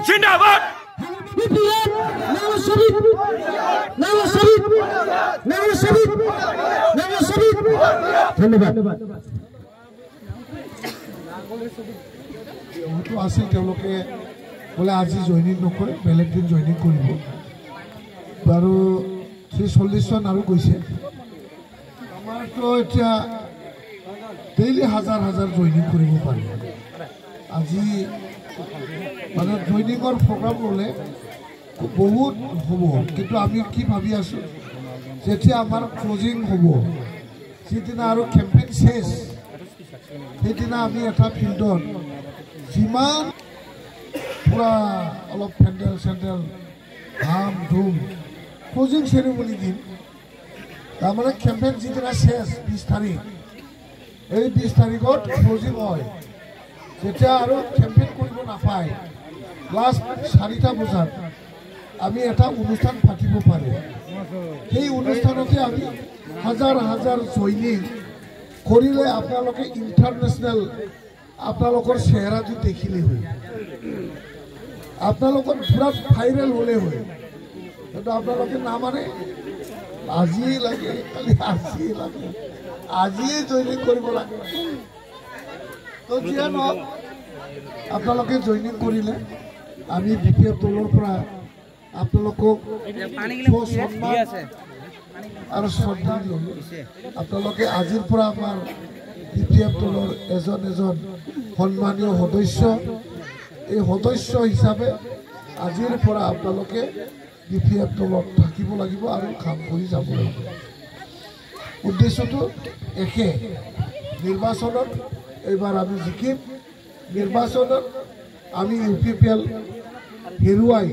জিন্দাবাদ ধন্যবাদ আছিল তেওঁলোকে বোলে আজি জইনিং নকৰে বেলেগ দিন জইনিং কৰিব বাৰু 40 জন আৰু গৈছে আমাৰতো এতিয়া ডেইলি হাজাৰ হাজাৰ জইনিং কৰিব পাৰি আজি মানে জইনিঙৰ প্ৰগ্ৰাম ল'লে বহুত হ'ব কিন্তু আমি কি ভাবি আছোঁ যেতিয়া আমাৰ ক্লজিং হ'ব যিদিনা আৰু কেম্পেইন শেষ সেইদিনা আমি এটা ফিল্ডত যিমান পুৰা অলপ পেণ্ডেল চেণ্ডেল ধাম ধুম ক্লজিং চেৰিমনি দিম তাৰমানে কেম্পেইন যিদিনা শেষ 20 তাৰিখ এই 20 তাৰিখত ক্লজিং হয় যেতিয়া আৰু কেম্পেইন কৰিব নাপায় লাষ্ট 4টা বজাত আমি এটা অনুষ্ঠান পাতিব পাৰোঁ সেই অনুষ্ঠানতে আমি হাজাৰ হাজাৰ জইনিং কৰিলে আপোনালোকে ইণ্টাৰনেশ্যনেল আপোনালোকৰ চেহেৰাটো দেখিলে হয় আপোনালোকৰ পুৰা ভাইৰেল হ'লে হয় কিন্তু আপোনালোকে নামানে আজিয়ে লাগে কালি আজিয়ে লাগে আজিয়ে জইনিং কৰিব লাগে তো যিয়ে নহওক আপোনালোকে জইনিং কৰিলে আমি বিপিএফ দলৰ পৰা আপোনালোকক আৰু শ্ৰদ্ধা ল'লোঁ আপোনালোকে আজিৰ পৰা আমাৰ বিপিএফ দলৰ এজন এজন সন্মানীয় সদস্য এই সদস্য হিচাপে আজিৰ পৰা আপোনালোকে বিপিএফ দলত থাকিব লাগিব আৰু কাম কৰি যাব লাগিব উদ্দেশ্যটো একে নিৰ্বাচনত এইবাৰ আমি জিকিম নিৰ্বাচনত আমি UPPL হেৰুৱাই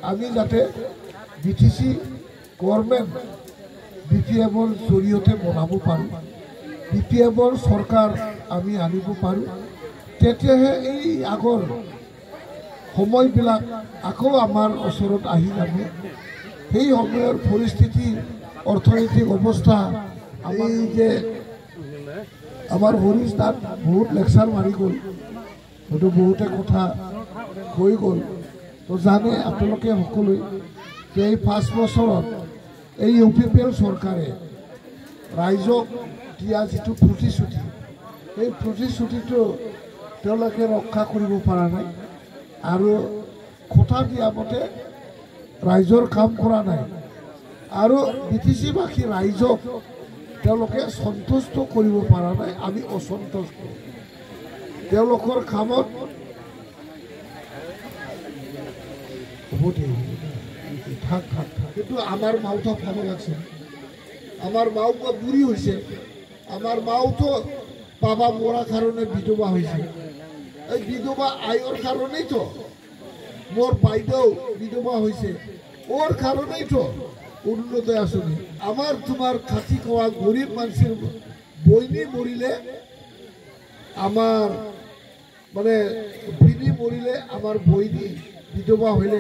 আমি যাতে BTC গভৰ্ণমেণ্ট BPFৰ জৰিয়তে বনাব পাৰোঁ BPFৰ চৰকাৰ আমি আনিব পাৰোঁ তেতিয়াহে এই আগৰ সময়বিলাক আকৌ আমাৰ ওচৰত আহি যাব সেই সময়ৰ পৰিস্থিতি অৰ্থনৈতিক অৱস্থা আমি যে আমাৰ হৰিশ তাত বহুত লেকচাৰ মাৰি গ'ল হয়তো বহুতে কথা কৈ গ'ল তো জানে আপোনালোকে সকলোৱে যে এই 5 বছৰত এই UPPL চৰকাৰে ৰাইজক দিয়া যিটো প্ৰতিশ্ৰুতি সেই প্ৰতিশ্ৰুতিটো তেওঁলোকে ৰক্ষা কৰিব পৰা নাই আৰু কথা দিয়া মতে ৰাইজৰ কাম কৰা নাই আৰু BTC-বাসী ৰাইজক তেওঁলোকে সন্তুষ্ট কৰিব পৰা নাই আমি অসন্তুষ্ট তেওঁলোকৰ কামত থাক কিন্তু আমাৰ মাওতো ভালো লাগছে আমাৰ মাও বুঢ়ী হৈছে আমাৰ মাওতো বাবা মৰাৰ কাৰণে বিধৱা হৈছে এই বিধৱা আয়ৰ কাৰণেই তো মোৰ বাইদেউ বিধৱা হৈছে ওৰ কাৰণেই তো অৰুণোদয় আঁচনি আমার তোমার খাতি খাওয়া গরিব মানুষের বইনি মরিলে আমার মানে বিনি মরিলে আমার বইনি বিধবা হইলে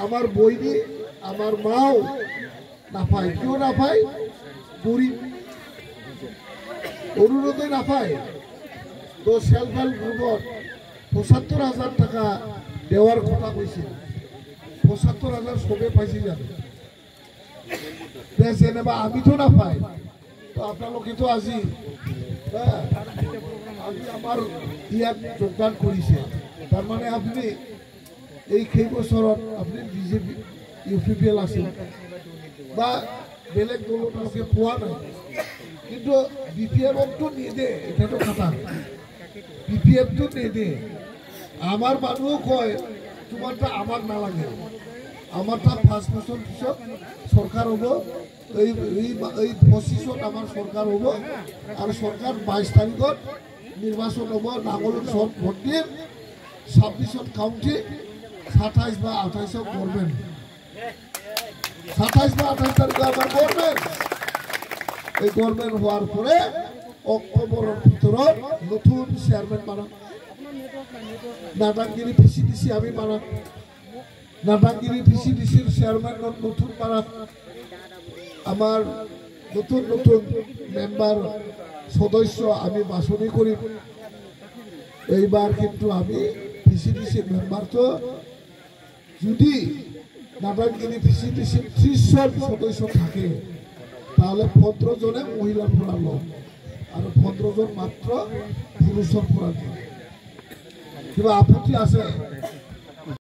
আমার বইনি আমার মাও নাপায় কেউ নাপায় গরিব অৰুণোদয় নাপায় তো সেলফ হেল্প গ্রুপত ৭৫,০০০ টাকা দেওয়ার কথা কইছিল ৭৫,০০০ সবে পাইছি জানো যেনেবা আমি তো না পাই তো আপনালোকে তো আজি আমার ইয়াত যোগদান করেছে তার মানে আপনি এই সেই বছরত আপনি বিজেপি UPPL আছিল বা বেলেগ দলকে পোৱা নাই কিন্তু BPF-তো নিদে এটাতো কথা BPF-তো নিদে আমার মানুহ কয় তোমারটা আমার না লাগে আমারটা 5 বছর পিছত সরকার হব এই 25-ত আমার সরকার হব আর সরকার 22 তারিখত নির্বাচন হব নাঙলত সব ভোট দিয়ে 26-ত কাউন্টি 27 বা 28-ত গভর্নমেন্ট 27 বা 28 তারিখে আমার গভর্নমেন্ট এই গভর্নমেন্ট হওয়ার পরে অক্টোবরের ভিতৰত নতুন চেয়ারম্যান বানাম নাটাঙ্গিরি পিসিডিসি আমি বানাম নাটাঙ্গিরি পিসিডিসির চেয়ারম্যান নতুন বানাম আমার নতুন নতুন মেম্বার সদস্য আমি বাছনি করিম এইবার কিন্তু আমি পিসিডিসি মেম্বার তো যদি নাটাঙ্গিরি পিসিডিসি 30 জন সদস্য থাকে তাহলে 15 জনে মহিলার পৰা লম আৰ 15 জন মাত্ৰ পুৰুষেৰ পৰা দিম কিবা আপত্তি আছে